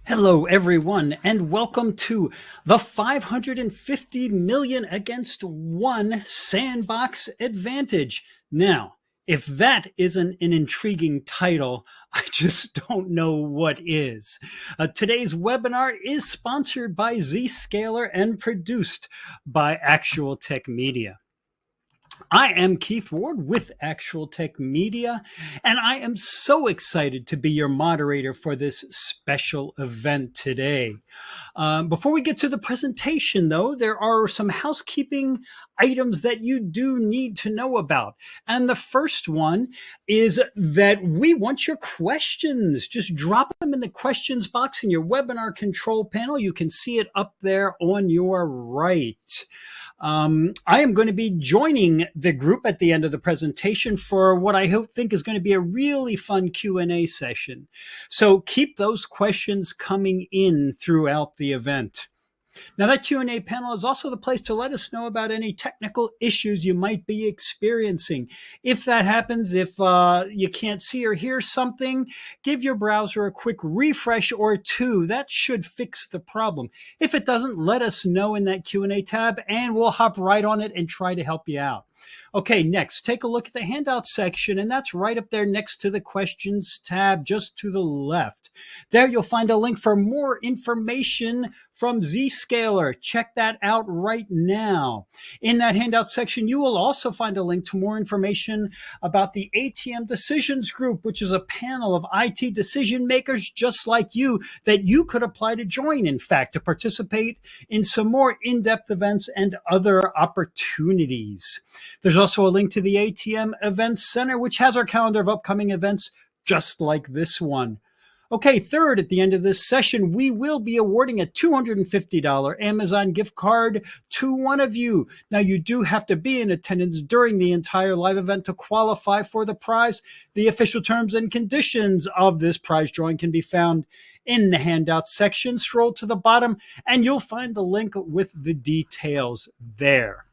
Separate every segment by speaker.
Speaker 1: Hello, everyone, and welcome to the 550 million against one sandbox advantage. Now, if that isn't an intriguing title, I just don't know what is. Today's webinar is sponsored by Zscaler and produced by Actual Tech Media. I am Keith Ward with Actual Tech Media, and I am so excited to be your moderator for this special event today. Before we get to the presentation, though, there are some housekeeping items that you do need to know about. And the first one is that we want your questions. Just drop them in the questions box in your webinar control panel. You can see it up there on your right. I am going to be joining the group at the end of the presentation for what I think is going to be a really fun Q&A session. So keep those questions coming in throughout the event. Now, that Q&A panel is also the place to let us know about any technical issues you might be experiencing. If that happens, if you can't see or hear something, give your browser a quick refresh or two. That should fix the problem. If it doesn't, let us know in that Q&A tab, and we'll hop right on it and try to help you out. Okay, next, take a look at the handout section, and that's right up there next to the questions tab, just to the left. There you'll find a link for more information from Zscaler. Check that out right now. In that handout section, you will also find a link to more information about the ATM Decisions Group, which is a panel of IT decision makers just like you that you could apply to join, in fact, to participate in some more in-depth events and other opportunities. There's also a link to the ATM Events Center, which has our calendar of upcoming events just like this one. Okay, third, at the end of this session, we will be awarding a $250 Amazon gift card to one of you. Now, you do have to be in attendance during the entire live event to qualify for the prize. The official terms and conditions of this prize drawing can be found in the handout section. Scroll to the bottom, and you'll find the link with the details there.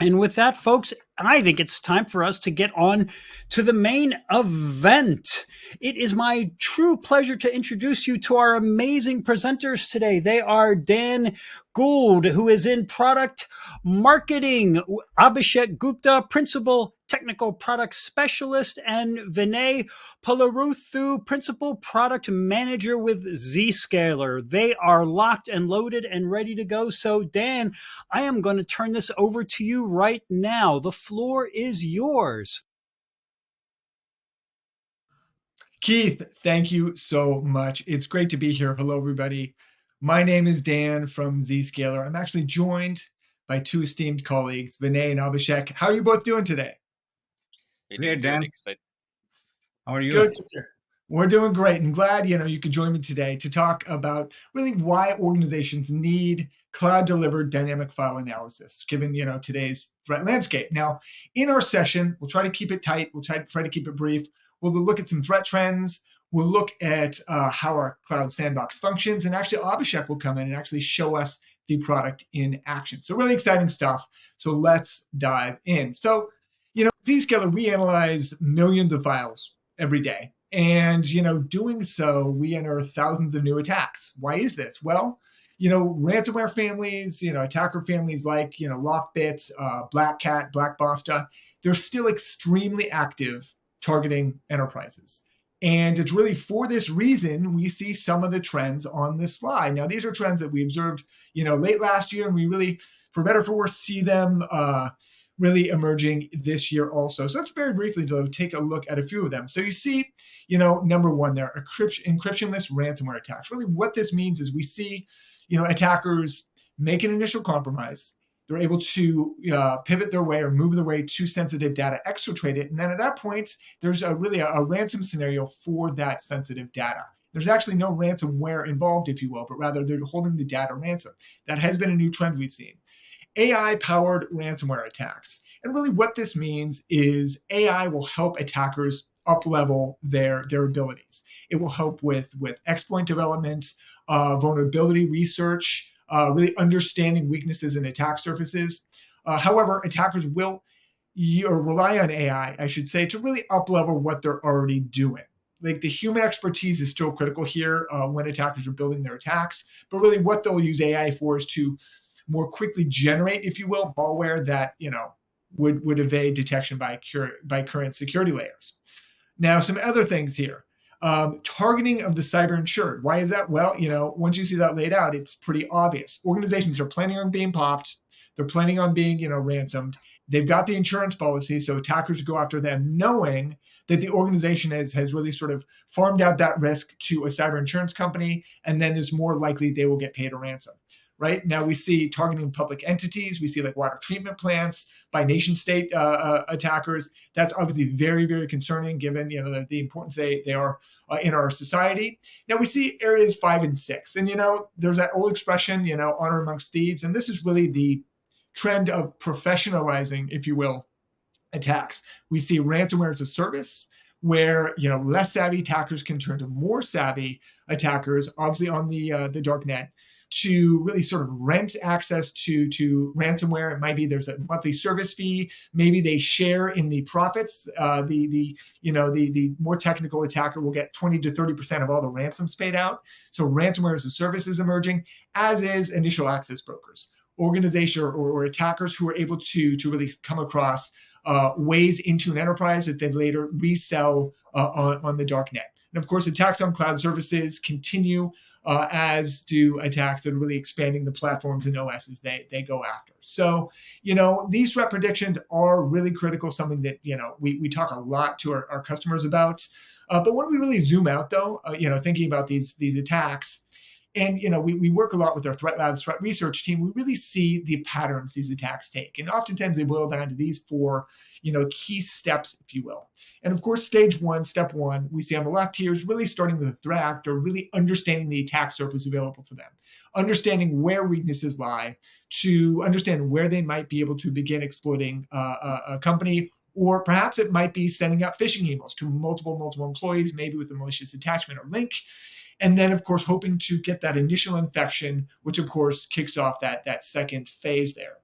Speaker 1: And with that, folks, I think it's time for us to get on to the main event. It is my true pleasure to introduce you to our amazing presenters today. They are Dan Gould, who is in product marketing, Abhishek Gupta, principal technical product specialist, and Vinay Palaruthu, principal product manager with Zscaler. They are locked and loaded and ready to go. So Dan, I am going to turn this over to you right now. The floor is yours.
Speaker 2: Keith, thank you so much. It's great to be here. Hello, everybody. My name is Dan from Zscaler. I'm actually joined by two esteemed colleagues, Vinay and Abhishek. How are you both doing today?
Speaker 3: Great, Dan. How are you?
Speaker 2: Good. We're doing great, and glad you could join me today to talk about really why organizations need cloud-delivered dynamic file analysis, given today's threat landscape. Now, in our session, we'll try to keep it tight. We'll try to keep it brief. We'll look at some threat trends. We'll look at how our cloud sandbox functions, and actually Abhishek will come in and actually show us the product in action. So really exciting stuff. So let's dive in. So, Zscaler, we analyze millions of files every day. And, doing so, we unearth thousands of new attacks. Why is this? Well, ransomware families, attacker families like, Lockbit, BlackCat, Blackbasta, they're still extremely active targeting enterprises. And it's really for this reason we see some of the trends on this slide. Now, these are trends that we observed, late last year, and we really, for better or for worse, see them really emerging this year also. So let's very briefly, though, take a look at a few of them. So you see, number one there, encryptionless ransomware attacks. Really what this means is we see, attackers make an initial compromise. They're able to pivot their way or move their way to sensitive data, exfiltrate it. And then at that point, there's really a ransom scenario for that sensitive data. There's actually no ransomware involved, if you will, but rather they're holding the data ransom. That has been a new trend we've seen. AI-powered ransomware attacks. And really what this means is AI will help attackers up-level their abilities. It will help with exploit development, vulnerability research, really understanding weaknesses in attack surfaces. However, attackers will rely on AI, I should say, to really up-level what they're already doing. like the human expertise is still critical here when attackers are building their attacks. But really what they'll use AI for is to more quickly generate, if you will, malware that, would evade detection by current security layers. Now, some other things here. Targeting of the cyber insured. Why is that? Well, once you see that laid out, it's pretty obvious. Organizations are planning on being popped. They're planning on being, ransomed. They've got the insurance policy, so attackers go after them knowing that the organization has really sort of farmed out that risk to a cyber insurance company, and then it's more likely they will get paid a ransom. Right now, we see targeting public entities. We see like water treatment plants by nation state attackers. That's obviously very, very concerning given the importance they are in our society. Now we see areas 5 and 6, and there's that old expression, honor amongst thieves, and this is really the trend of professionalizing, if you will, attacks. We see ransomware as a service where less savvy attackers can turn to more savvy attackers, obviously on the dark net, to really sort of rent access to ransomware. It might be there's a monthly service fee. Maybe they share in the profits. The more technical attacker will get 20 to 30% of all the ransoms paid out. So ransomware as a service is emerging, as is initial access brokers, organization or attackers who are able to really come across ways into an enterprise that they later resell on the dark net. And of course, attacks on cloud services continue, as do attacks that are really expanding the platforms and OSs they go after. So, these threat predictions are really critical, something that, we talk a lot to our customers about. But when we really zoom out, though, thinking about these attacks, and, we work a lot with our Threat Labs threat research team, we really see the patterns these attacks take. And oftentimes they boil down to these 4, key steps, if you will. And of course, step one, we see on the left here is really starting with the threat actor, really understanding the attack surface available to them, understanding where weaknesses lie, to understand where they might be able to begin exploiting a company, or perhaps it might be sending out phishing emails to multiple employees, maybe with a malicious attachment or link. And then, of course, hoping to get that initial infection, which, of course, kicks off that second phase there.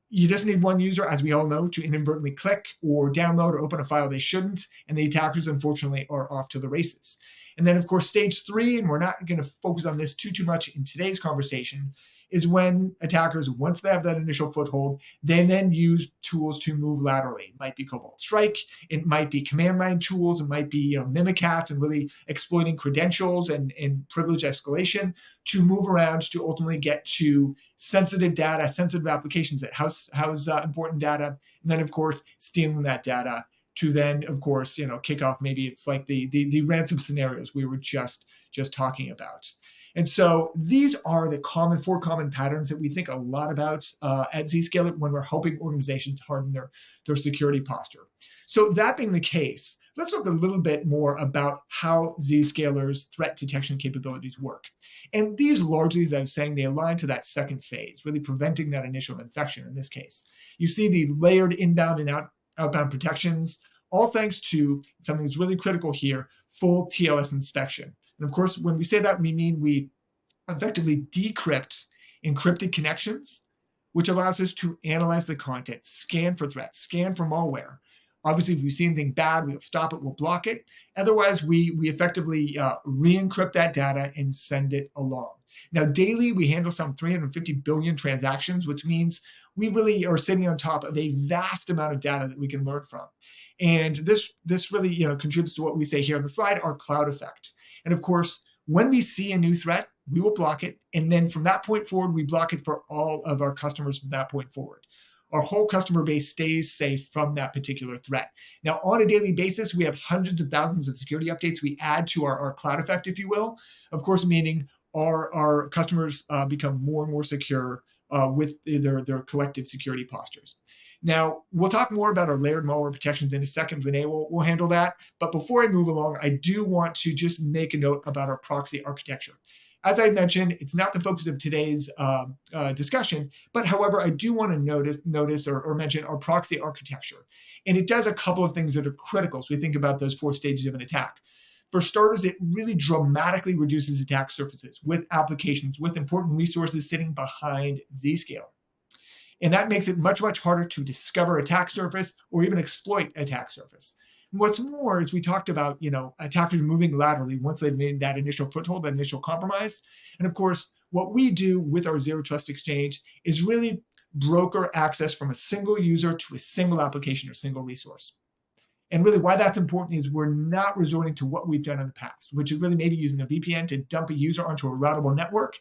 Speaker 2: You just need one user, as we all know, to inadvertently click or download or open a file they shouldn't, and the attackers, unfortunately, are off to the races. And then, of course, stage 3, and we're not going to focus on this too much in today's conversation, is when attackers, once they have that initial foothold, they then use tools to move laterally. It might be Cobalt Strike, it might be command line tools, it might be Mimikatz and really exploiting credentials and privilege escalation to move around to ultimately get to sensitive data, sensitive applications that house important data, and then, of course, stealing that data to then, of course, kick off. Maybe it's like the ransom scenarios we were just talking about. And so these are the 4 common patterns that we think a lot about at Zscaler when we're helping organizations harden their security posture. So that being the case, let's look a little bit more about how Zscaler's threat detection capabilities work. And these largely, as I was saying, they align to that second phase, really preventing that initial infection in this case. You see the layered inbound and outbound protections, all thanks to something that's really critical here, full TLS inspection. And of course, when we say that, we mean we effectively decrypt encrypted connections, which allows us to analyze the content, scan for threats, scan for malware. Obviously, if we see anything bad, we'll stop it, we'll block it. Otherwise, we effectively re-encrypt that data and send it along. Now, daily, we handle some 350 billion transactions, which means we really are sitting on top of a vast amount of data that we can learn from. And this really contributes to what we say here on the slide, our cloud effect. And of course, when we see a new threat, we will block it. And then from that point forward, we block it for all of our customers from that point forward. Our whole customer base stays safe from that particular threat. Now, on a daily basis, we have hundreds of thousands of security updates we add to our cloud effect, if you will. Of course, meaning our customers become more and more secure with their collective security postures. Now, we'll talk more about our layered malware protections in a second. Vinay will handle that. But before I move along, I do want to just make a note about our proxy architecture. As I mentioned, it's not the focus of today's discussion, but however, I do want to notice or mention our proxy architecture. And it does a couple of things that are critical. So we think about those 4 stages of an attack. For starters, it really dramatically reduces attack surfaces with applications, with important resources sitting behind Zscaler. And that makes it much, much harder to discover attack surface or even exploit attack surface. What's more, as we talked about, attackers moving laterally once they've made that initial foothold, that initial compromise. And of course, what we do with our Zero Trust Exchange is really broker access from a single user to a single application or single resource. And really why that's important is we're not resorting to what we've done in the past, which is really maybe using a VPN to dump a user onto a routable network.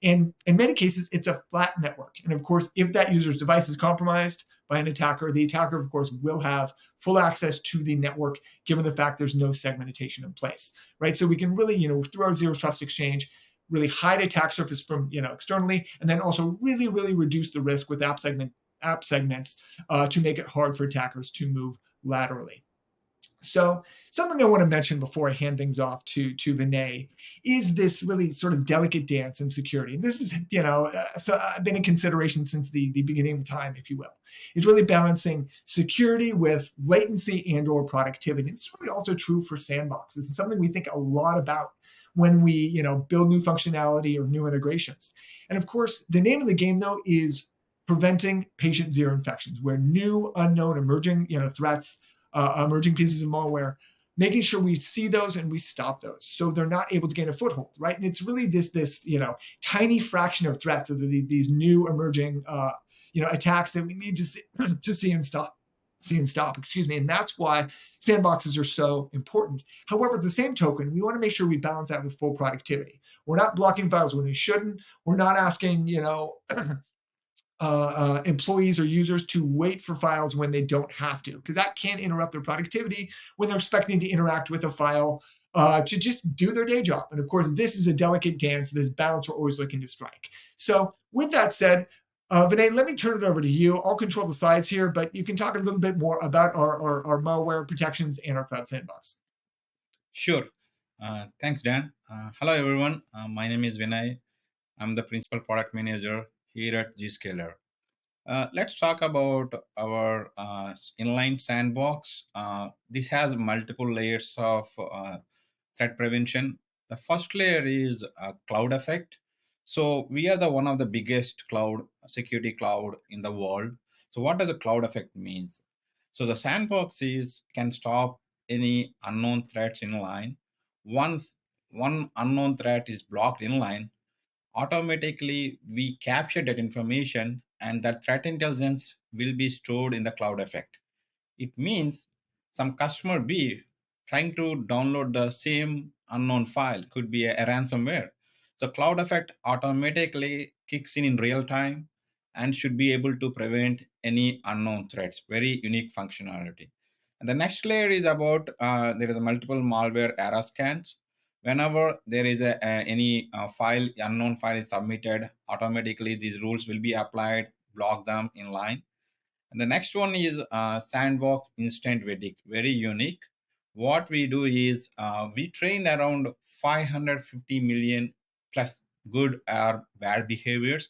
Speaker 2: And in many cases, it's a flat network. And of course, if that user's device is compromised by an attacker, the attacker, of course, will have full access to the network, given the fact there's no segmentation in place, right? So we can really, through our Zero Trust Exchange, really hide attack surface from, externally, and then also really, really reduce the risk with app segments to make it hard for attackers to move laterally. So something I want to mention before I hand things off to Vinay is this really sort of delicate dance in security. And this is, been in consideration since the beginning of time, if you will. It's really balancing security with latency and or productivity. It's really also true for sandboxes. It's something we think a lot about when we, build new functionality or new integrations. And of course, the name of the game, though, is preventing patient zero infections, where new, unknown, emerging, threats, emerging pieces of malware, making sure we see those and we stop those so they're not able to gain a foothold, right? And it's really this tiny fraction of threats of these new emerging attacks that we need to see and stop. And that's why sandboxes are so important. However, at the same token, we want to make sure we balance that with full productivity. We're not blocking files when we shouldn't. We're not asking, employees or users to wait for files when they don't have to, because that can interrupt their productivity when they're expecting to interact with a file to just do their day job. And of course, this is a delicate dance, this balance we're always looking to strike. So with that said, Vinay, let me turn it over to you. I'll control the slides here, but you can talk a little bit more about our malware protections and our cloud sandbox.
Speaker 3: Sure. Thanks, Dan. Hello, everyone. My name is Vinay. I'm the Principal Product Manager here at Zscaler. Let's talk about our inline sandbox. This has multiple layers of threat prevention. The first layer is cloud effect. So we are the one of the biggest cloud security cloud in the world. So what does a cloud effect means? So the sandbox can stop any unknown threats in line. Once one unknown threat is blocked in line, automatically we capture that information and that threat intelligence will be stored in the cloud effect. It means some customer B trying to download the same unknown file could be a ransomware. So cloud effect automatically kicks in real time and should be able to prevent any unknown threats. Very unique functionality. And the next layer is about there is a multiple malware error scans. Whenever there is any file, unknown file is submitted, automatically these rules will be applied, block them in line. And the next one is Sandbox Instant Verdict, very unique. What we do is we trained around 550 million plus good or bad behaviors.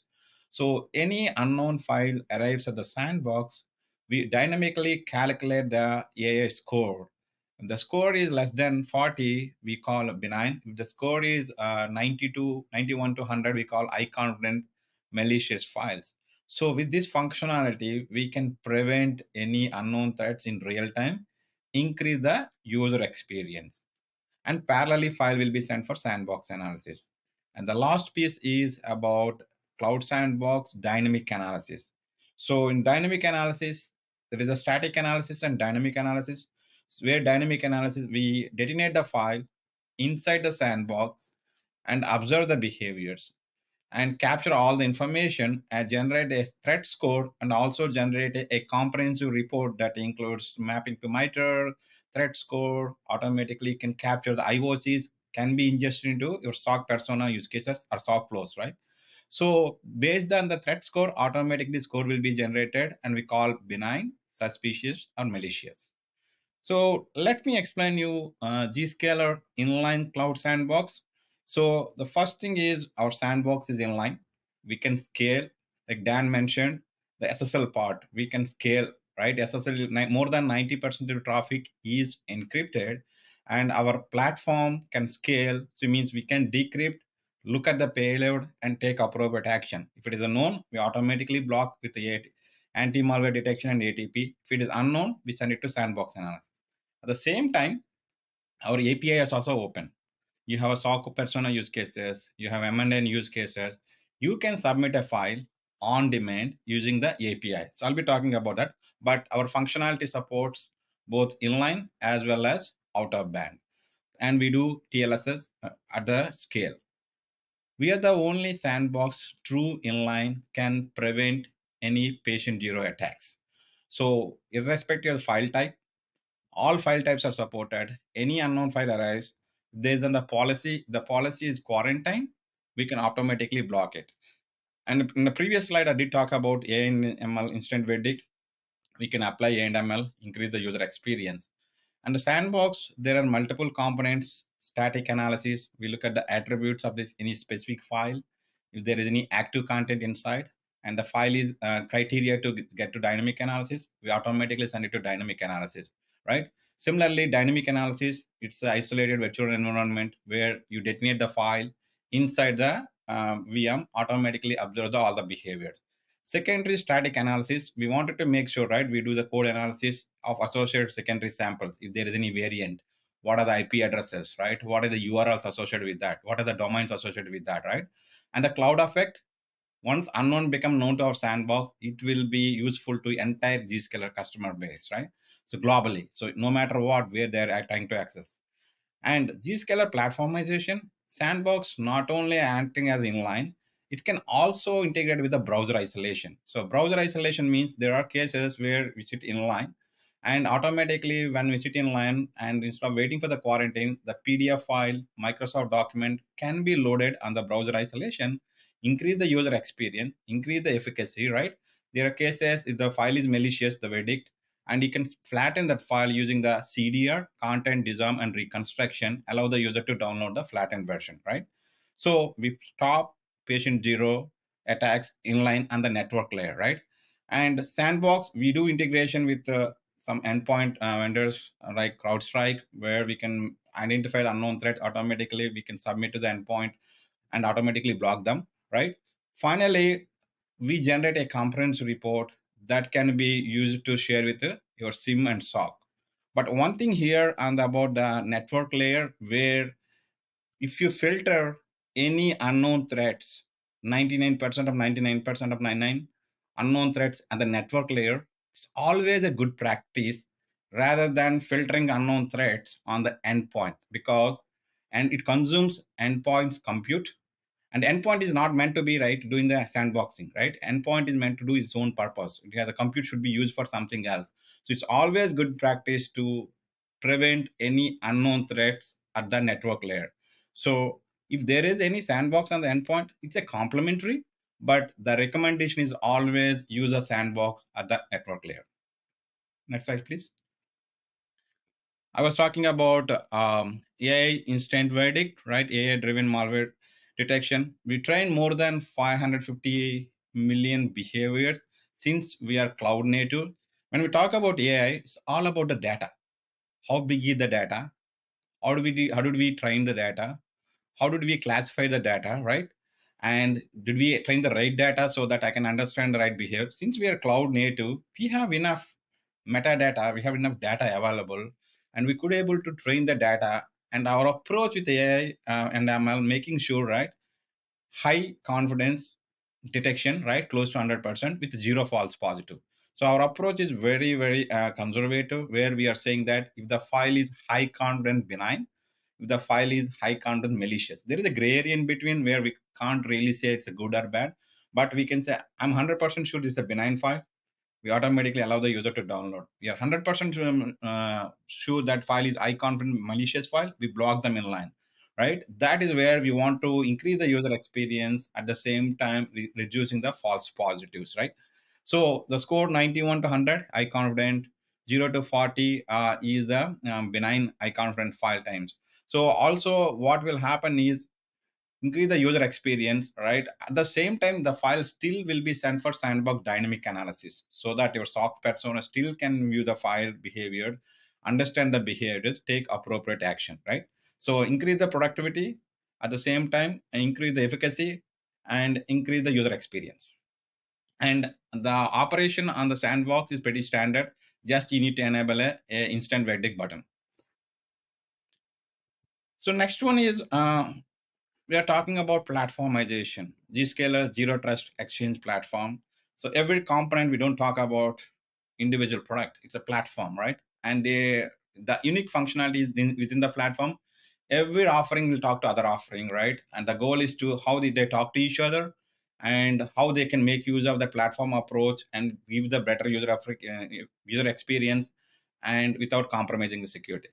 Speaker 3: So any unknown file arrives at the sandbox, we dynamically calculate the AI score. If the score is less than 40, we call benign. If the score is 91 to 100, we call high confidence malicious files. So with this functionality, we can prevent any unknown threats in real time, increase the user experience, and parallelly file will be sent for sandbox analysis. And the last piece is about cloud sandbox dynamic analysis. So in dynamic analysis, there is a static analysis and dynamic analysis. Where dynamic analysis, we detonate the file inside the sandbox and observe the behaviors and capture all the information and generate a threat score and also generate a comprehensive report that includes mapping to MITRE, threat score, automatically can capture the IOCs, can be ingested into your SOC persona use cases or SOC flows, right? So based on the threat score, automatically score will be generated and we call benign, suspicious, or malicious. So let me explain you Zscaler inline cloud sandbox. So the first thing is our sandbox is inline. We can scale, like Dan mentioned, the SSL part, we can scale, right? SSL, more than 90% of traffic is encrypted and our platform can scale. So it means we can decrypt, look at the payload and take appropriate action. If it is a known, we automatically block with the anti-malware detection and ATP. If it is unknown, we send it to sandbox analysis. At the same time, our API is also open. You have a SOC persona use cases, you have M&N use cases. You can submit a file on demand using the API. So I'll be talking about that. But our functionality supports both inline as well as out of band. And we do TLSs at the scale. We are the only sandbox true inline can prevent any patient zero attacks. So irrespective of file type, all file types are supported. Any unknown file arrives, there's then the policy is quarantine, we can automatically block it. And in the previous slide, I did talk about AML instant verdict. We can apply AML, increase the user experience. And the sandbox, there are multiple components, static analysis. We look at the attributes of this any specific file, if there is any active content inside, and the file is criteria to get to dynamic analysis, we automatically send it to dynamic analysis, right? Similarly, dynamic analysis, it's an isolated virtual environment where you detonate the file inside the VM, automatically observe all the behaviors. Secondary static analysis, we wanted to make sure, right, we do the code analysis of associated secondary samples. If there is any variant, what are the IP addresses, right? What are the URLs associated with that? What are the domains associated with that, right? And the cloud effect, once unknown become known to our sandbox, it will be useful to entire Zscaler customer base, right? So globally, so no matter what, where they're trying to access. And Zscaler platformization, Sandbox not only acting as inline, it can also integrate with the browser isolation. So browser isolation means there are cases where we sit inline and automatically when we sit inline and instead of waiting for the quarantine, the PDF file, Microsoft document can be loaded on the browser isolation, increase the user experience, increase the efficacy, right? There are cases if the file is malicious, the verdict, and you can flatten that file using the CDR, content disarm and reconstruction, allow the user to download the flattened version, right? So we stop patient zero attacks inline on the network layer, right? And Sandbox, we do integration with some endpoint vendors like CrowdStrike, where we can identify unknown threats automatically. We can submit to the endpoint and automatically block them, right? Finally, we generate a comprehensive report that can be used to share with your SIM and SOC. But one thing here and about the network layer, where if you filter any unknown threats, 99% of 99% of 99 unknown threats at the network layer, it's always a good practice rather than filtering unknown threats on the endpoint, because and it consumes endpoints compute, and endpoint is not meant to be right doing the sandboxing, right? Endpoint is meant to do its own purpose. Yeah, the compute should be used for something else. So it's always good practice to prevent any unknown threats at the network layer. So if there is any sandbox on the endpoint, it's a complementary, but the recommendation is always use a sandbox at the network layer. Next slide, please. I was talking about AI instant verdict, right? AI-driven malware detection. We train more than 550 million behaviors since we are cloud native. When we talk about AI, it's all about the data. How big is the data? How did we train the data? How did we classify the data, right? And did we train the right data so that I can understand the right behavior? Since we are cloud native, we have enough metadata, we have enough data available, and we could able to train the data. And our approach with AI and ML, making sure, right, high confidence detection, right, close to 100% with zero false positive. So our approach is very, very conservative, where we are saying that if the file is high confidence benign, if the file is high content malicious, there is a gray area in between where we can't really say it's a good or bad, but we can say I'm 100% sure it's a benign file. We automatically allow the user to download. We are 100% sure that file is high confident malicious file, we block them inline, right? That is where we want to increase the user experience at the same time reducing the false positives, right? So the score 91 to 100 high confident, 0 to 40 is the benign high confident file times. So also what will happen is increase the user experience, right? At the same time, the file still will be sent for sandbox dynamic analysis so that your SOC persona still can view the file behavior, understand the behaviors, take appropriate action, right? So increase the productivity at the same time, increase the efficacy and increase the user experience. And the operation on the sandbox is pretty standard. just you need to enable a instant verdict button. So next one is we are talking about platformization. Zscaler Zero Trust Exchange platform. So every component, we don't talk about individual product. It's a platform, right? And the unique functionality is within the platform. Every offering will talk to other offering, right? And the goal is to how they talk to each other and how they can make use of the platform approach and give the better user experience and without compromising the security.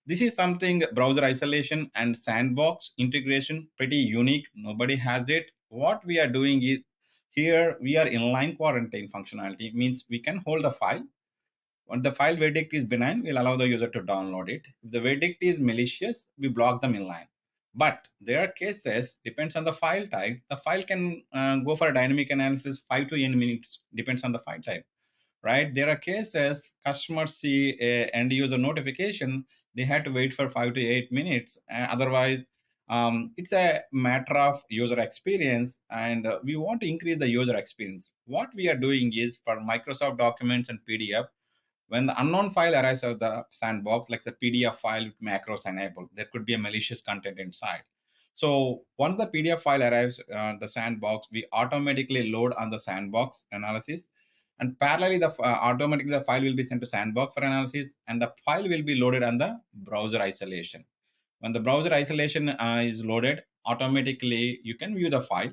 Speaker 3: This is something browser isolation and sandbox integration, pretty unique. Nobody has it. What we are doing is here we are inline quarantine functionality, means we can hold the file. When the file verdict is benign, we'll allow the user to download it. If the verdict is malicious, we block them inline. But there are cases, depends on the file type. The file can go for a dynamic analysis 5 to 10 minutes, depends on the file type, right? There are cases customers see a end user notification, they had to wait for 5 to 8 minutes. Otherwise, it's a matter of user experience, and we want to increase the user experience. What we are doing is for Microsoft Documents and PDF, when the unknown file arrives at the sandbox, like the PDF file with macros enabled, there could be a malicious content inside. So once the PDF file arrives on the sandbox, we automatically load on the sandbox analysis. And parallelly, automatically the file will be sent to sandbox for analysis, and the file will be loaded on the browser isolation. When the browser isolation is loaded, automatically you can view the file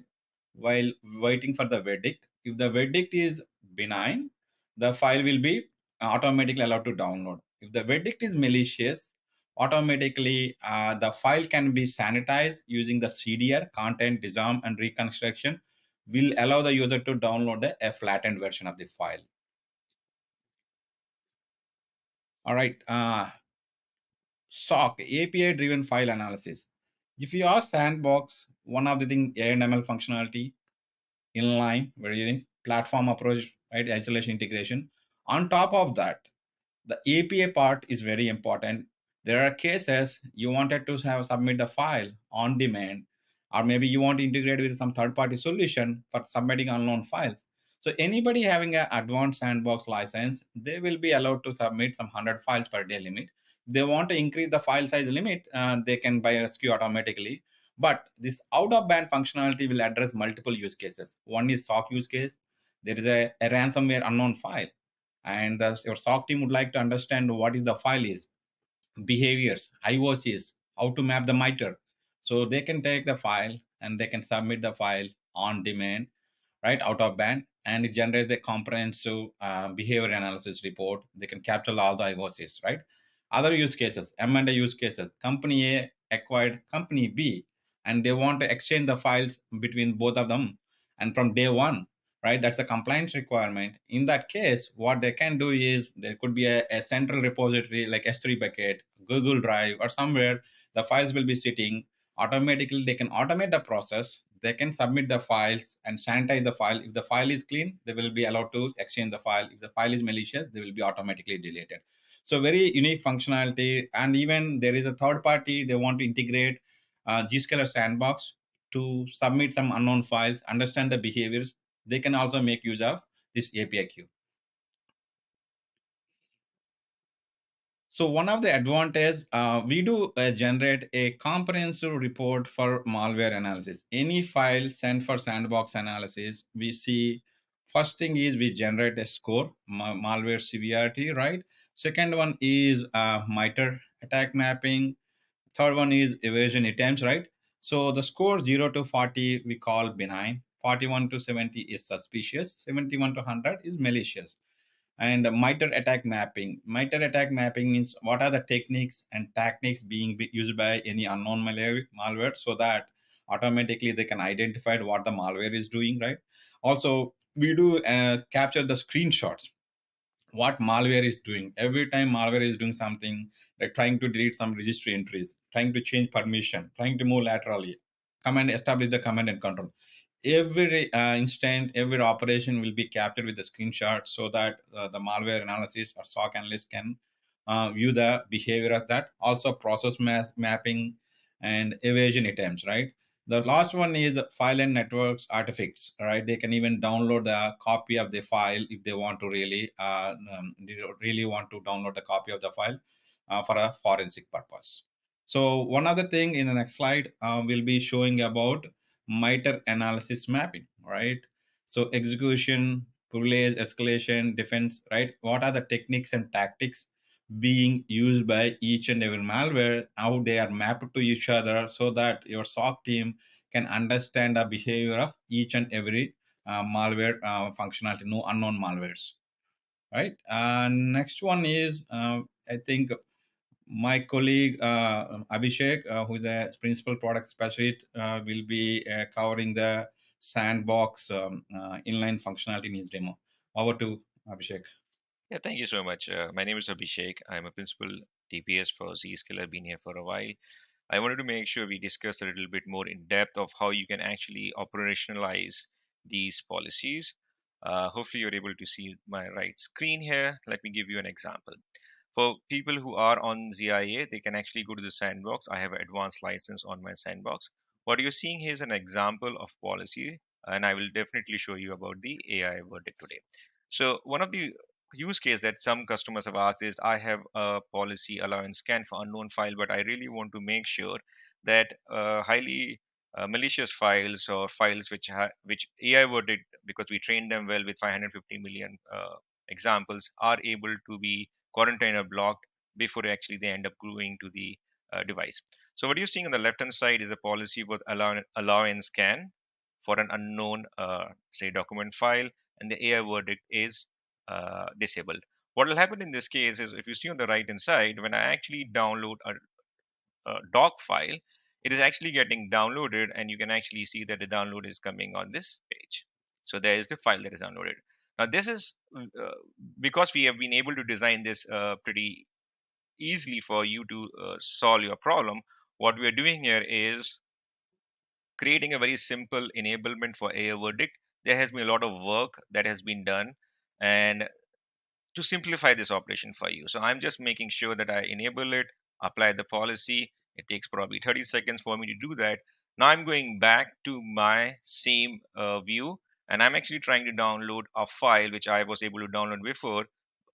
Speaker 3: while waiting for the verdict. If the verdict is benign, the file will be automatically allowed to download. If the verdict is malicious, automatically the file can be sanitized using the CDR, content disarm and reconstruction, will allow the user to download a flattened version of the file. All right, SOC, API-driven file analysis. If you ask Sandbox, one of the thing AML functionality, inline, very platform approach, right? Isolation integration. On top of that, the API part is very important. There are cases you wanted to have submit the file on demand, or maybe you want to integrate with some third-party solution for submitting unknown files. So anybody having an advanced sandbox license, they will be allowed to submit some 100 files per day limit. They want to increase the file size limit, they can buy a SKU automatically. But this out-of-band functionality will address multiple use cases. One is SOC use case. There is a ransomware unknown file, and your SOC team would like to understand what is the file is, behaviors, IOCs, how to map the MITRE. So they can take the file and they can submit the file on demand, right, out of band, and it generates the comprehensive behavior analysis report. They can capture all the IOCs, right? Other use cases, M&A use cases, company A acquired company B, and they want to exchange the files between both of them. And from day one, right, that's a compliance requirement. In that case, what they can do is there could be a central repository like S3 bucket, Google Drive, or somewhere the files will be sitting. Automatically, they can automate the process. They can submit the files and sanitize the file. If the file is clean, they will be allowed to exchange the file. If the file is malicious, they will be automatically deleted. So very unique functionality. And even there is a third party, they want to integrate Zscaler Sandbox to submit some unknown files, understand the behaviors. They can also make use of this API queue. So one of the advantages, we do generate a comprehensive report for malware analysis. Any file sent for sandbox analysis, we see first thing is we generate a score, malware severity, right? Second one is MITRE attack mapping. Third one is evasion attempts, right? So the score 0 to 40 we call benign, 41 to 70 is suspicious, 71 to 100 is malicious. And MITRE attack mapping. MITRE attack mapping means what are the techniques and tactics being used by any unknown malware, so that automatically they can identify what the malware is doing, right? Also, we do capture the screenshots, what malware is doing. Every time malware is doing something, like trying to delete some registry entries, trying to change permission, trying to move laterally, establish the command and control. Every instant, every operation will be captured with the screenshot, so that the malware analysis or SOC analyst can view the behavior of that. Also process mapping and evasion attempts, right? The last one is file and networks artifacts. All right, they can even download the copy of the file if they want to really want to download the copy of the file for a forensic purpose. So one other thing in the next slide, we'll be showing about MITRE analysis mapping. Right. So execution, privilege, escalation, defense. Right. What are the techniques and tactics being used by each and every malware, how they are mapped to each other, so that your SOC team can understand the behavior of each and every malware functionality, no unknown malwares, right? Next one is, I think, my colleague Abhishek, who is a principal product specialist, will be covering the Sandbox inline functionality in his demo. Over to Abhishek.
Speaker 4: Yeah, thank you so much. My name is Abhishek. I'm a principal DPS for Zscaler, been here for a while. I wanted to make sure we discuss a little bit more in depth of how you can actually operationalize these policies. Hopefully, you're able to see my right screen here. Let me give you an example. For people who are on ZIA, they can actually go to the sandbox. I have an advanced license on my sandbox. What you're seeing here is an example of policy, and I will definitely show you about the AI verdict today. So one of the use case that some customers have asked is, I have a policy allowing scan for unknown file, but I really want to make sure that highly malicious files or files which AI verdict, because we trained them well with 550 million examples, are able to be quarantined or blocked before actually they end up gluing to the device. So what you're seeing on the left hand side is a policy with allow and scan for an unknown say document file, and the AI verdict is disabled. What will happen in this case is, if you see on the right hand side, when I actually download a doc file, it is actually getting downloaded, and you can actually see that the download is coming on this page. So there is the file that is downloaded. Now this is because we have been able to design this pretty easily for you to solve your problem. What we are doing here is creating a very simple enablement for AI verdict. There has been a lot of work that has been done, and to simplify this operation for you. So I'm just making sure that I enable it, apply the policy. It takes probably 30 seconds for me to do that. Now I'm going back to my same view, and I'm actually trying to download a file which I was able to download before.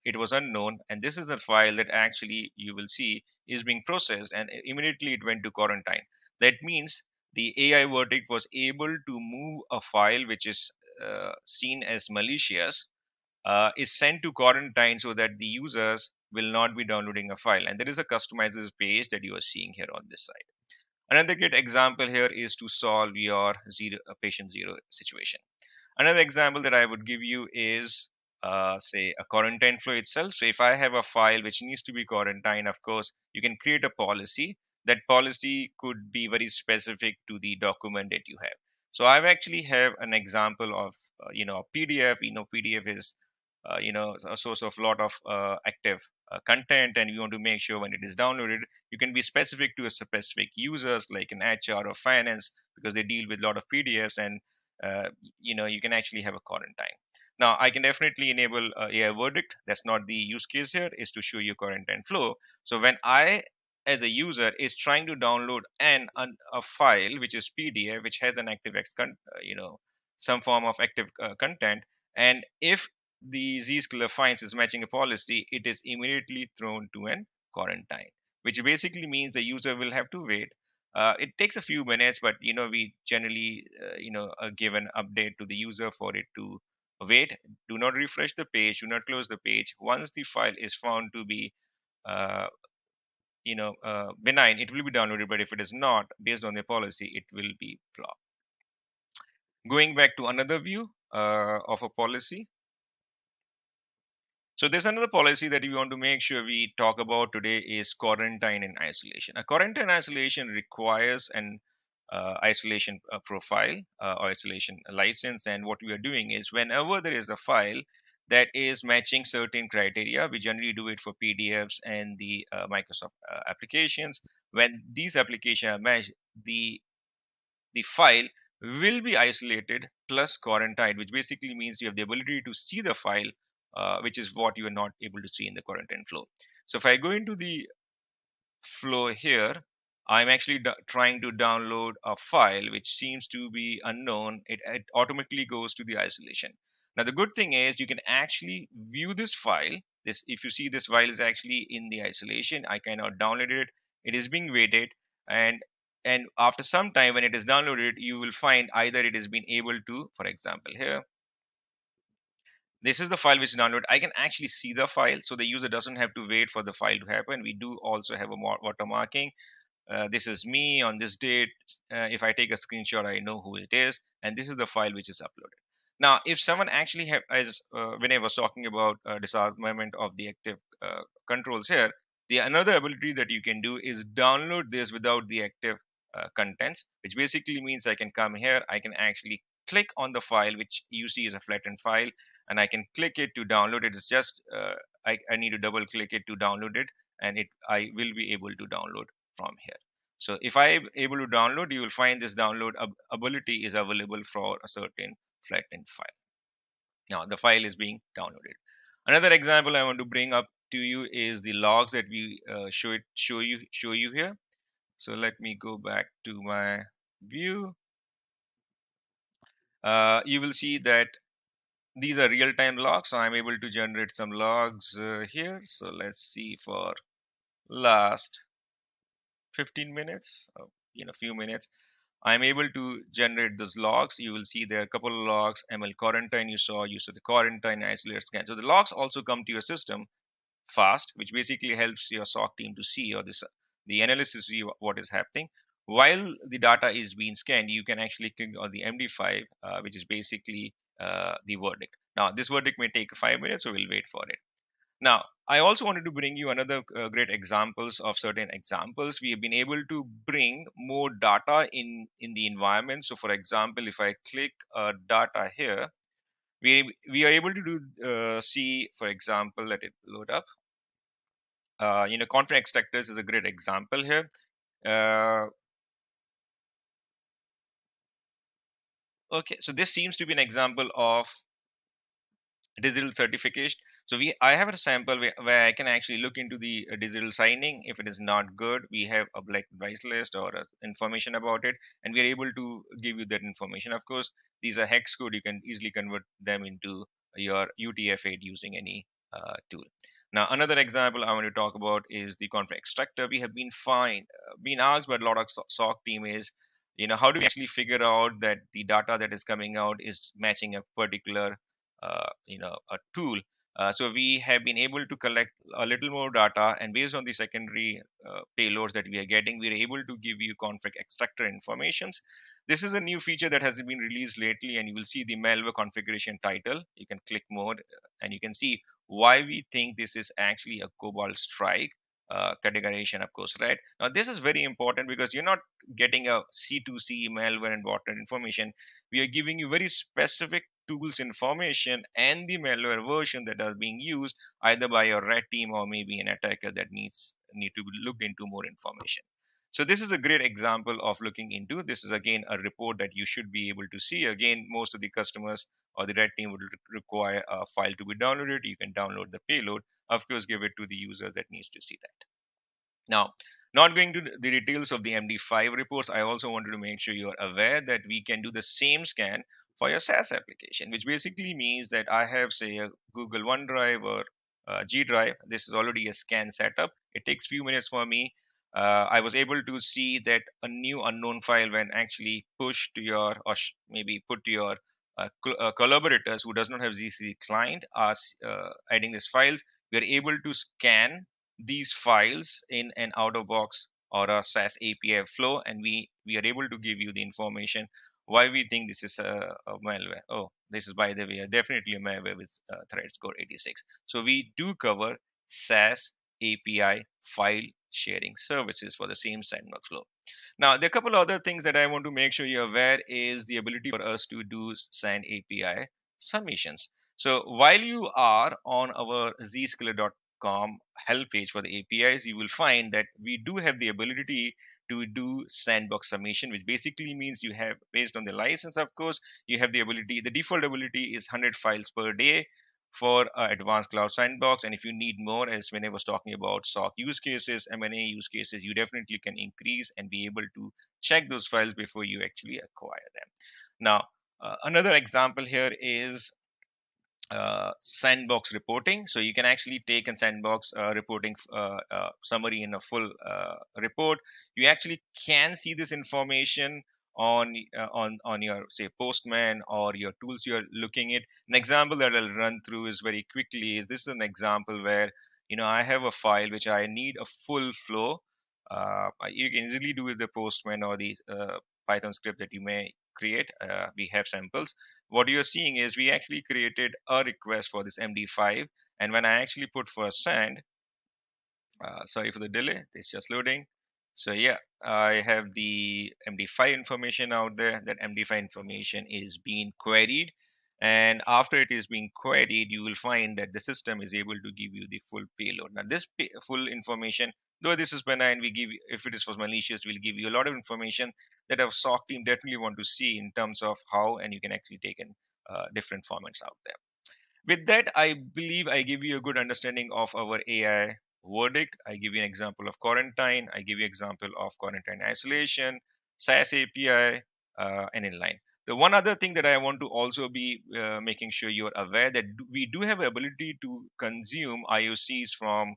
Speaker 4: It was unknown, and this is a file that actually you will see is being processed, and immediately it went to quarantine. That means the AI verdict was able to move a file which is seen as malicious, is sent to quarantine so that the users will not be downloading a file. And there is a customizes page that you are seeing here on this side. Another great example here is to solve your patient zero situation. Another example that I would give you is, say, a quarantine flow itself. So if I have a file which needs to be quarantined, of course, you can create a policy. That policy could be very specific to the document that you have. So I've actually have an example of, PDF. PDF is, a source of lot of active content, and you want to make sure when it is downloaded, you can be specific to a specific users like an HR or finance, because they deal with a lot of PDFs, and uh, you can actually have a quarantine. Now I can definitely enable AI verdict. That's not the use case here, is to show you quarantine flow. So when I, as a user, is trying to download a file which is PDF, which has an some form of active content, and if the Zscaler finds is matching a policy, it is immediately thrown to an quarantine, which basically means the user will have to wait. It takes a few minutes, but we generally give an update to the user for it to wait. Do not refresh the page, do not close the page. Once the file is found to be uh, benign, it will be downloaded, but if it is not based on their policy, it will be blocked. Going back to another view of a policy. So there's another policy that we want to make sure we talk about today is quarantine and isolation. A quarantine isolation requires an isolation profile or isolation license. And what we are doing is, whenever there is a file that is matching certain criteria, we generally do it for PDFs and the Microsoft applications. When these applications are matched, the file will be isolated plus quarantined, which basically means you have the ability to see the file, which is what you are not able to see in the quarantine flow. So if I go into the flow here, I'm actually trying to download a file which seems to be unknown. It automatically goes to the isolation. Now the good thing is you can actually view this file. This, if you see, this file is actually in the isolation. I cannot download it. It is being waited, and after some time when it is downloaded, you will find either it has been able to, for example, here, this is the file which is downloaded. I can actually see the file, so the user doesn't have to wait for the file to happen. We do also have a watermarking. This is me on this date. If I take a screenshot, I know who it is, and this is the file which is uploaded. Now, if someone actually have, as when I was talking about disarmament of the active controls here, the another ability that you can do is download this without the active contents, which basically means I can come here, I can actually click on the file which you see is a flattened file, and I can click it to download it. It's just I need to double click it to download it, and I will be able to download from here. So if I'm able to download, you will find this download ability is available for a certain flattened file. Now the file is being downloaded. Another example I want to bring up to you is the logs that we show you here. So let me go back to my view. You will see that these are real-time logs. So I'm able to generate some logs here. So let's see for last 15 minutes, few minutes. I'm able to generate those logs. You will see there are a couple of logs. ML quarantine, you saw the quarantine isolate scan. So the logs also come to your system fast, which basically helps your SOC team to see, or the analysis see what is happening. While the data is being scanned, you can actually click on the MD5, which is basically the verdict. Now, this verdict may take 5 minutes, so we'll wait for it. Now, I also wanted to bring you another great examples of certain examples. We have been able to bring more data in the environment. So, for example, if I click data here, we are able to do see, for example, let it load up. Config extractors is a great example here. Uh, okay, so this seems to be an example of digital certification. So I have a sample where I can actually look into the digital signing. If it is not good, we have a black advice list or information about it, and we are able to give you that information. Of course, these are hex code. You can easily convert them into your UTF-8 using any tool. Now, another example I want to talk about is the conflict extractor. We have been asked by a lot of SOC team is, how do we actually figure out that the data that is coming out is matching a particular a tool. So we have been able to collect a little more data, and based on the secondary payloads that we are getting, we are able to give you config extractor informations. This is a new feature that has been released lately, and you will see the malware configuration title. You can click more, and you can see why we think this is actually a Cobalt Strike categorization, of course, right? Now, this is very important because you're not getting a C2C malware and botnet information. We are giving you very specific tools information and the malware version that are being used either by your red team or maybe an attacker that need to look into more information. So this is a great example of looking into. This is again a report that you should be able to see. Again, most of the customers or the red team would require a file to be downloaded. You can download the payload, of course, give it to the user that needs to see that. Now, not going to the details of the MD5 reports, I also wanted to make sure you are aware that we can do the same scan for your SaaS application, which basically means that I have, say, a Google OneDrive or G Drive. This is already a scan setup. It takes few minutes for me. I was able to see that a new unknown file when actually pushed to your, or maybe put to your collaborators who does not have ZC client are adding these files. We are able to scan these files in an out of box or a SaaS API flow, and we are able to give you the information why we think this is a malware. Oh, this is, by the way, definitely a malware with threat score 86. So we do cover SaaS API file sharing services for the same sandbox flow. Now, there are a couple other things that I want to make sure you're aware is the ability for us to do SAN API submissions. So while you are on our zscaler.com help page for the APIs, you will find that we do have the ability to do sandbox submission, which basically means you have, based on the license, of course, you have the ability, the default ability is 100 files per day. for advanced cloud sandbox. And if you need more, as when I was talking about SOC use cases, M&A use cases, you definitely can increase and be able to check those files before you actually acquire them. Now, another example here is sandbox reporting. So you can actually take a sandbox reporting summary in a full report. You actually can see this information on your, say, Postman or your tools you're looking at. An example that I'll run through is very quickly is this is an example where I have a file which I need a full flow. You can easily do with the Postman or the Python script that you may create. We have samples. What you're seeing is we actually created a request for this MD5, and when I actually put for send, sorry for the delay, it's just loading. So yeah, I have the MD5 information out there. That MD5 information is being queried, and after it is being queried, you will find that the system is able to give you the full payload. Now this full information, though this is benign, we give, if it is for malicious, we'll give you a lot of information that our SOC team definitely want to see in terms of how, and you can actually take in different formats out there. With that, I believe I give you a good understanding of our AI verdict. I give you an example of quarantine. I give you an example of quarantine isolation, SaaS API, and inline. The one other thing that I want to also be making sure you're aware that we do have the ability to consume IOCs from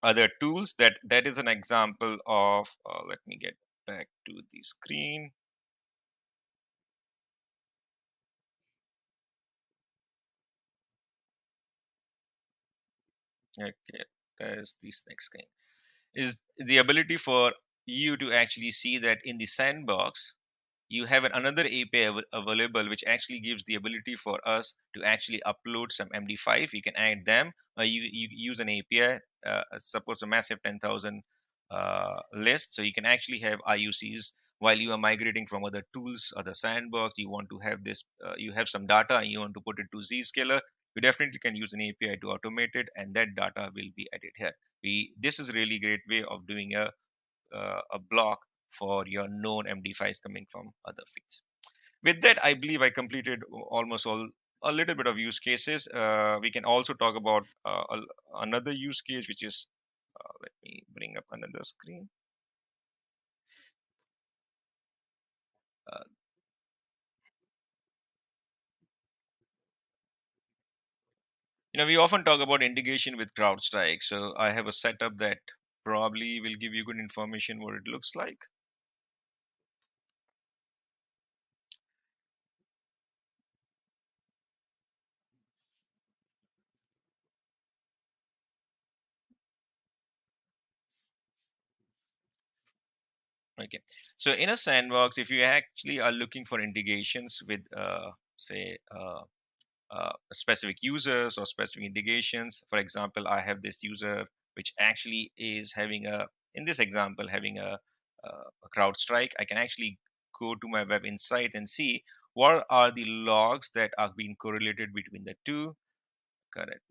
Speaker 4: other tools. That is an example of, let me get back to the screen. Okay, there's this next screen. Is the ability for you to actually see that in the sandbox, you have another API available, which actually gives the ability for us to actually upload some MD5. You can add them. You use an API, suppose a massive 10,000 list. So you can actually have IUCs while you are migrating from other tools, other sandbox. You want to have this, you have some data and you want to put it to Zscaler. You definitely can use an API to automate it, and that data will be added here. This is a really great way of doing a block for your known MD5s coming from other feeds. With that, I believe I completed almost a little bit of use cases. We can also talk about another use case, which is, let me bring up another screen. Uh, we often talk about integration with CrowdStrike. So I have a setup that probably will give you good information what it looks like. Okay, so in a sandbox, if you actually are looking for integrations with, say, specific users or specific integrations. For example, I have this user which actually is having in this example, having a CrowdStrike. I can actually go to my web insight and see what are the logs that are being correlated between the two. Correct.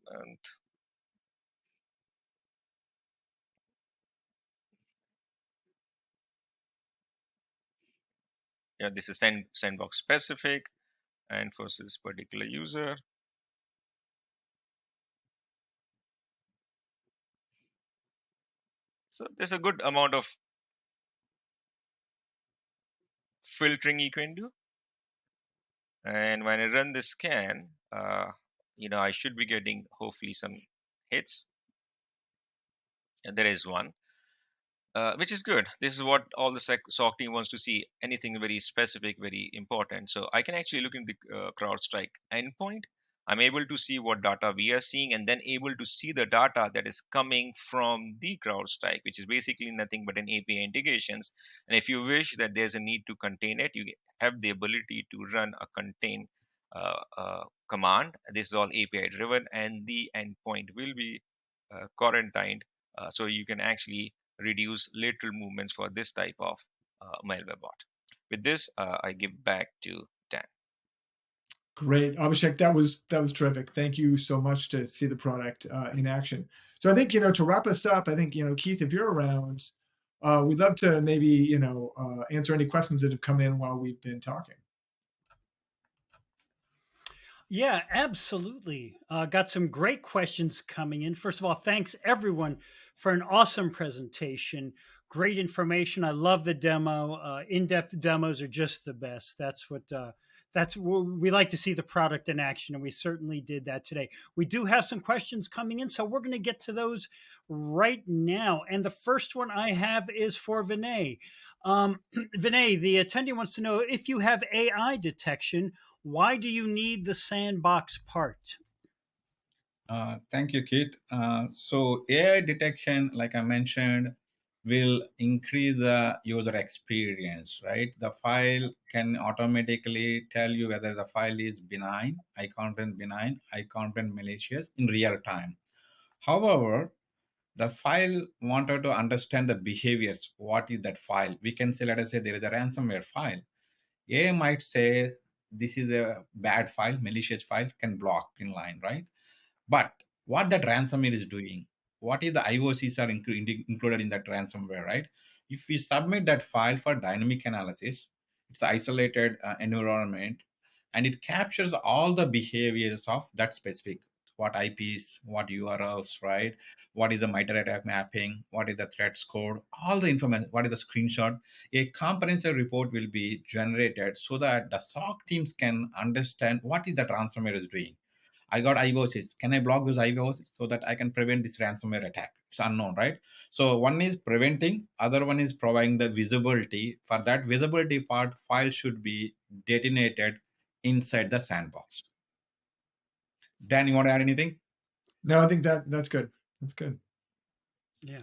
Speaker 4: And this is sandbox specific, and for this particular user. So there's a good amount of filtering you can do. And when I run the scan, I should be getting hopefully some hits. And there is one, which is good. This is what all the SOC team wants to see. Anything very specific, very important. So I can actually look in the CrowdStrike endpoint. I'm able to see what data we are seeing, and then able to see the data that is coming from the CrowdStrike, which is basically nothing but an API integrations. And if you wish that there's a need to contain it, you have the ability to run a contain command. This is all API driven, and the endpoint will be quarantined. So you can actually reduce lateral movements for this type of malware bot. With this, I give back to Dan.
Speaker 2: Great, Abhishek, that was terrific. Thank you so much to see the product in action. So I think to wrap us up, I think Keith, if you're around, we'd love to maybe answer any questions that have come in while we've been talking.
Speaker 1: Yeah, absolutely. Got some great questions coming in. First of all, thanks everyone for an awesome presentation. Great information. I love the demo. In-depth demos are just the best. That's what we like to see, the product in action, and we certainly did that today. We do have some questions coming in, so we're going to get to those right now. And the first one I have is for Vinay. Vinay, the attendee wants to know if you have AI detection, why do you need the sandbox part?
Speaker 3: Thank you, Keith. So AI detection, like I mentioned, will increase the user experience, right? The file can automatically tell you whether the file is benign, high content malicious in real time. However, the file wanted to understand the behaviors. What is that file? We can say, let us say there is a ransomware file. AI might say this is a bad file, malicious file, can block in line, right? But what that ransomware is doing, what is the IOCs are included in that ransomware, right? If we submit that file for dynamic analysis, it's isolated environment, and it captures all the behaviors of that specific, what IPs, what URLs, right? What is the MITRE attack mapping? What is the threats code? All the information. What is the screenshot? A comprehensive report will be generated so that the SOC teams can understand what is the ransomware is doing. I got IVOCs. Can I block those IVOCs so that I can prevent this ransomware attack? It's unknown, right? So one is preventing, other one is providing the visibility. For that visibility part, file should be detonated inside the sandbox. Dan, you want to add anything?
Speaker 2: No, I think that's good. That's good.
Speaker 1: Yeah.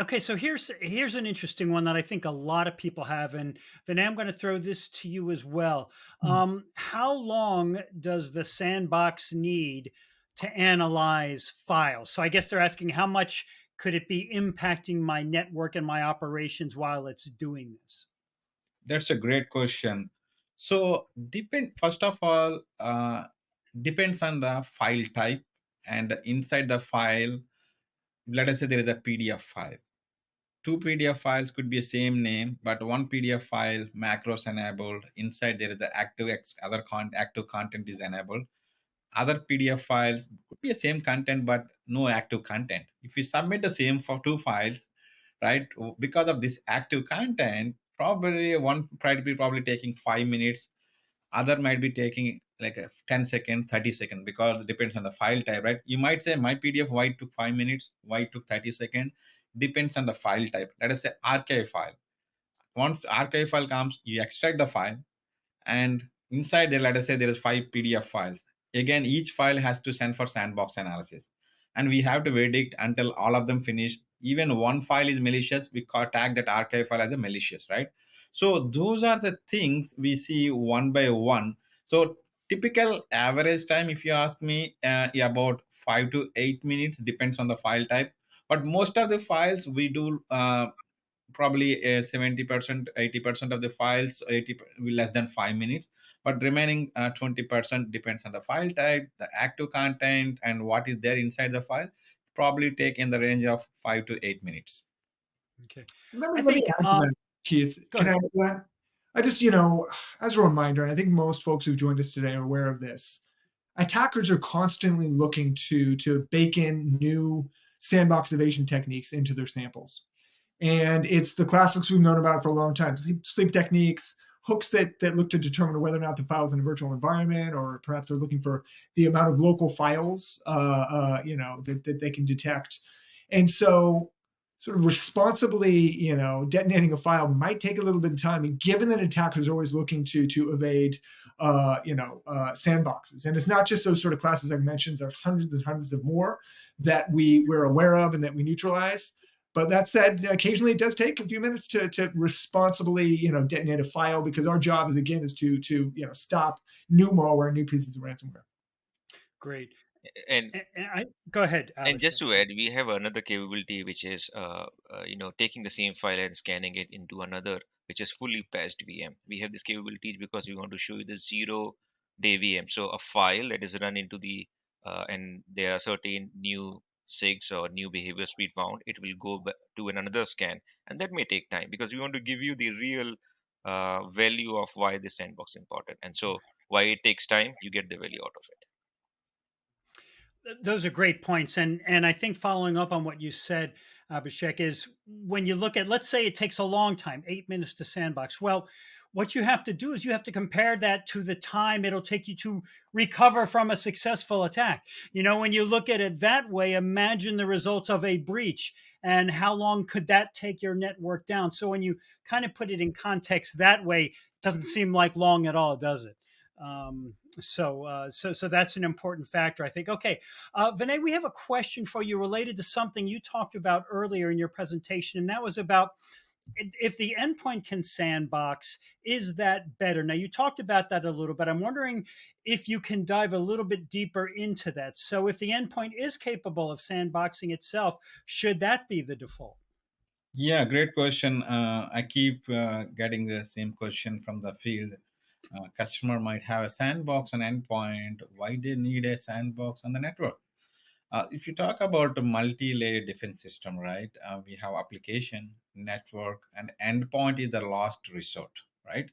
Speaker 1: Okay, so here's an interesting one that I think a lot of people have, and Vinay, I'm going to throw this to you as well. How long does the sandbox need to analyze files? So I guess they're asking how much could it be impacting my network and my operations while it's doing this?
Speaker 3: That's a great question. So first of all, depends on the file type, and inside the file, let us say there is a PDF file. Two PDF files could be the same name, but one PDF file macros enabled. Inside there is the active content is enabled. Other PDF files could be the same content, but no active content. If we submit the same for two files, right? Because of this active content, probably one probably taking 5 minutes, other might be taking like a 10 second, 30 second, because it depends on the file type, right? You might say my PDF, why it took 5 minutes, why it took 30 seconds, depends on the file type. Let us say archive file. Once archive file comes, you extract the file, and inside there, let us say there is 5 PDF files. Again, each file has to send for sandbox analysis, and we have to verdict until all of them finish. Even one file is malicious, we tag that archive file as a malicious, right? So those are the things we see one by one. So typical average time, if you ask me, about 5 to 8 minutes, depends on the file type. But most of the files we do probably 70%, 80% of the files, 80 less than 5 minutes, but remaining 20% depends on the file type, the active content, and what is there inside the file. Probably take in the range of 5 to 8 minutes.
Speaker 1: Okay,
Speaker 2: Let me
Speaker 1: I
Speaker 2: let me
Speaker 1: think.
Speaker 2: add to that, Keith.
Speaker 1: Go
Speaker 2: Can I
Speaker 1: ahead.
Speaker 2: add to that? I just, as a reminder, and I think most folks who've joined us today are aware of this. Attackers are constantly looking to bake in new sandbox evasion techniques into their samples. And it's the classics we've known about for a long time: sleep techniques, hooks that look to determine whether or not the file is in a virtual environment, or perhaps they're looking for the amount of local files, that they can detect. And so, sort of responsibly, detonating a file might take a little bit of time. And given that attackers are always looking to evade, sandboxes, and it's not just those sort of classes I mentioned. There's hundreds and hundreds of more that we're aware of and that we neutralize. But that said, occasionally it does take a few minutes to responsibly, detonate a file, because our job is to stop new malware, new pieces of ransomware.
Speaker 1: Great.
Speaker 4: And
Speaker 1: And I go ahead,
Speaker 4: And
Speaker 1: Alex.
Speaker 4: just to add, we have another capability which is, taking the same file and scanning it into another, which is fully patched VM. We have this capability because we want to show you the 0-day VM. So a file that is run into and there are certain new SIGs or new behaviors we found, it will go to another scan, and that may take time because we want to give you the real value of why this sandbox is important. And so why it takes time, you get the value out of it.
Speaker 1: Those are great points, and I think following up on what you said, Abhishek, is when you look at, let's say it takes a long time, 8 minutes to sandbox. Well, what you have to do is you have to compare that to the time it'll take you to recover from a successful attack. When you look at it that way, imagine the results of a breach and how long could that take your network down. So when you kind of put it in context that way, it doesn't seem like long at all, does it? So that's an important factor, I think. Okay, Vinay, we have a question for you related to something you talked about earlier in your presentation, and that was about if the endpoint can sandbox, is that better? Now, you talked about that a little, but I'm wondering if you can dive a little bit deeper into that. So if the endpoint is capable of sandboxing itself, should that be the default?
Speaker 3: Yeah, great question. I keep getting the same question from the field. Customer might have a sandbox on endpoint. Why they need a sandbox on the network? If you talk about a multi-layer defense system, right? We have application, network, and endpoint is the last resort, right?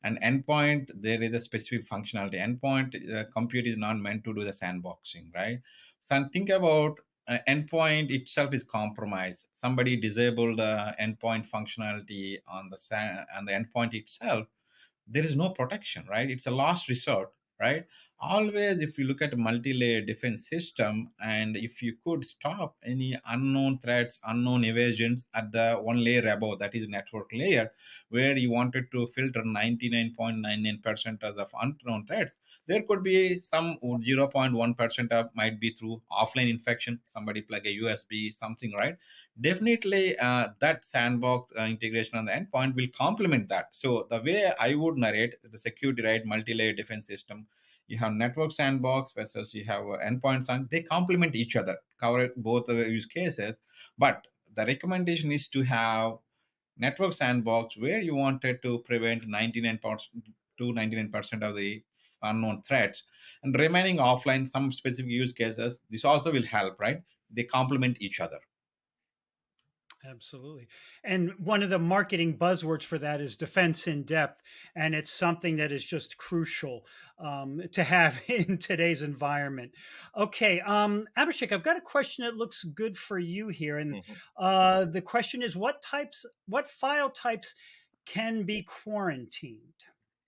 Speaker 3: And endpoint, there is a specific functionality. Endpoint compute is not meant to do the sandboxing, right? So think about endpoint itself is compromised. Somebody disabled endpoint functionality on the endpoint itself. There is no protection, right? It's a last resort, right? Always, if you look at a multi-layer defense system, and if you could stop any unknown threats, unknown evasions at the one layer above, that is network layer, where you wanted to filter 99.99% of the unknown threats, there could be some 0.1% of might be through offline infection, somebody plug a USB, something, right? Definitely that sandbox integration on the endpoint will complement that. So the way I would narrate the security, right, multi-layer defense system, you have network sandbox versus you have endpoint sandbox. They complement each other, cover both use cases. But the recommendation is to have network sandbox where you wanted to prevent 99% to 99% of the unknown threats, and remaining offline some specific use cases. This also will help, right? They complement each other.
Speaker 1: Absolutely. And one of the marketing buzzwords for that is defense in depth. And it's something that is just crucial to have in today's environment. Okay. Abhishek, I've got a question that looks good for you here. And
Speaker 4: Mhm.
Speaker 1: the question is what file types can be quarantined?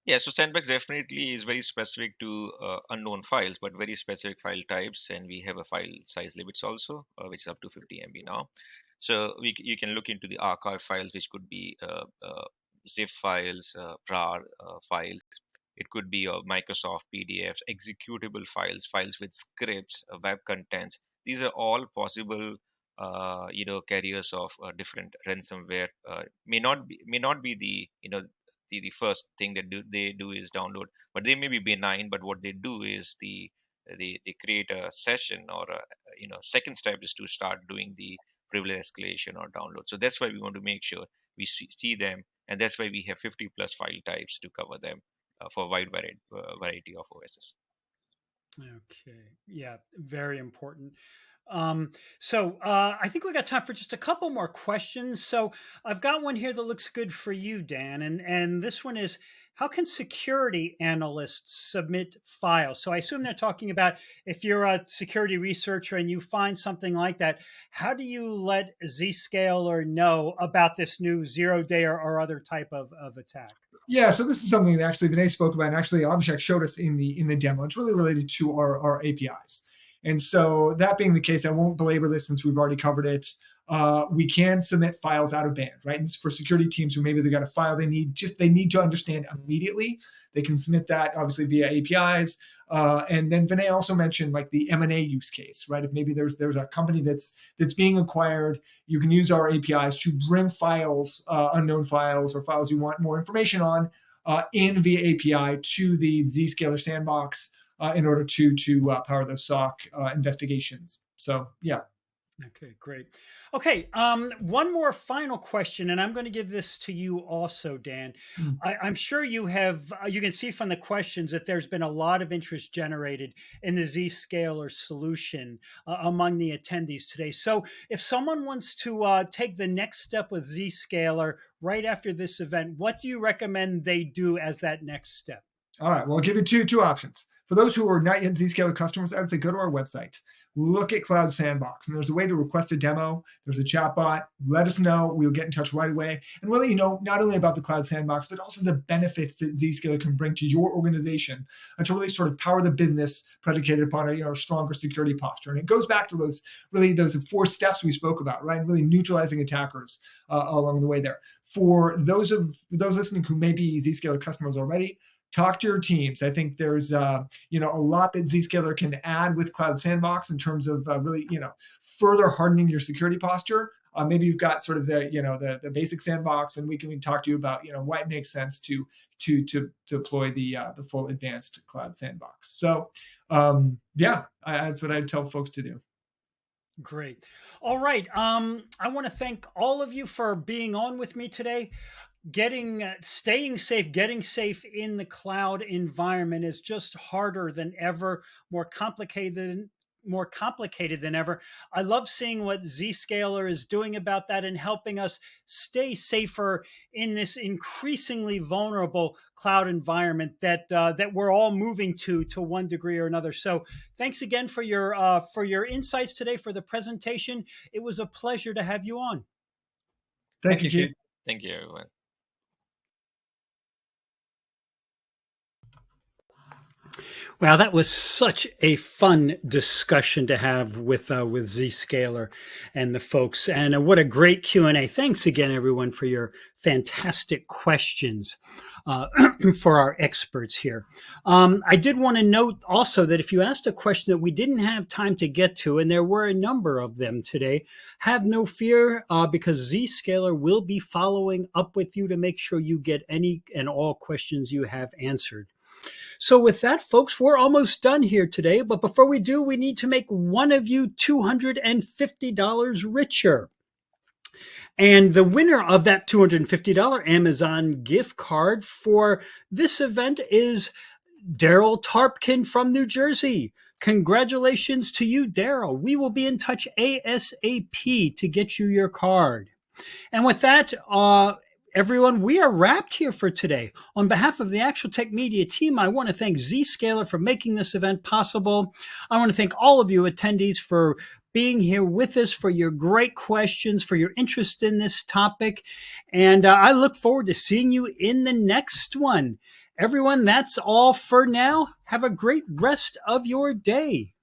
Speaker 4: Yeah, so Sandbox definitely is very specific to unknown files, but very specific file types, and we have a file size limits also, which is up to 50 MB now. So you can look into the archive files, which could be zip files, RAR files. It could be Microsoft PDFs, executable files, files with scripts, web contents. These are all possible, carriers of different ransomware. May not be the the first thing that they do is download, but they may be benign. But what they do is they create a session or a second step is to start doing the privilege escalation or download. So that's why we want to make sure we see them, and that's why we have 50 plus file types to cover them for a wide variety of OSs.
Speaker 1: Okay. Yeah, very important. I think we got time for just a couple more questions. So I've got one here that looks good for you, Dan, and this one is, how can security analysts submit files? So I assume they're talking about if you're a security researcher and you find something like that, how do you let Zscaler know about this new zero-day or other type of attack?
Speaker 2: Yeah, so this is something that actually Vinay spoke about, and actually Abhishek showed us in the demo. It's really related to our APIs. And so that being the case, I won't belabor this since we've already covered it. We can submit files out of band, right? And this is for security teams who maybe they got a file they need to understand immediately. They can submit that obviously via APIs. And then Vinay also mentioned like the M&A use case, right? If maybe there's a company that's being acquired, you can use our APIs to bring files, unknown files or files you want more information on, in via API to the Zscaler sandbox in order to power those SOC investigations. So yeah.
Speaker 1: Okay, great. Okay, one more final question, and I'm going to give this to you also, Dan.
Speaker 2: Mm.
Speaker 1: I'm sure you have, you can see from the questions that there's been a lot of interest generated in the Zscaler solution among the attendees today. So if someone wants to take the next step with Zscaler right after this event, what do you recommend they do as that next step?
Speaker 2: All right, well, I'll give you two options. For those who are not yet Zscaler customers, I would say go to our website, look at Cloud Sandbox, and there's a way to request a demo. There's a chat bot. Let us know. We'll get in touch right away. And we'll let you know not only about the Cloud Sandbox, but also the benefits that Zscaler can bring to your organization to really sort of power the business predicated upon a stronger security posture. And it goes back to those 4 steps we spoke about, right? Really neutralizing attackers along the way there. For those listening who may be Zscaler customers already, talk to your teams. I think there's a lot that Zscaler can add with Cloud Sandbox in terms of really further hardening your security posture. Maybe you've got sort of the basic sandbox, and we can talk to you about why it makes sense to deploy the full advanced Cloud Sandbox. So that's what I'd tell folks to do.
Speaker 1: Great. All right. I want to thank all of you for being on with me today. Staying safe, getting safe in the cloud environment is just harder than ever, more complicated than ever. I love seeing what Zscaler is doing about that and helping us stay safer in this increasingly vulnerable cloud environment that we're all moving to one degree or another. So thanks again for your insights today, for the presentation. It was a pleasure to have you on.
Speaker 2: Thank you, Keith.
Speaker 4: Thank you, everyone.
Speaker 1: Wow, that was such a fun discussion to have with Zscaler and the folks, and what a great Q&A. Thanks again, everyone, for your fantastic questions for our experts here. I did want to note also that if you asked a question that we didn't have time to get to, and there were a number of them today, have no fear, because Zscaler will be following up with you to make sure you get any and all questions you have answered. So with that, folks, we're almost done here today. But before we do, we need to make one of you $250 richer. And the winner of that $250 Amazon gift card for this event is Daryl Tarpkin from New Jersey. Congratulations to you, Daryl. We will be in touch ASAP to get you your card. And with that, everyone, we are wrapped here for today. On behalf of the Actual Tech Media team, I want to thank Zscaler for making this event possible. I want to thank all of you attendees for being here with us, for your great questions, for your interest in this topic. And I look forward to seeing you in the next one. Everyone, that's all for now. Have a great rest of your day.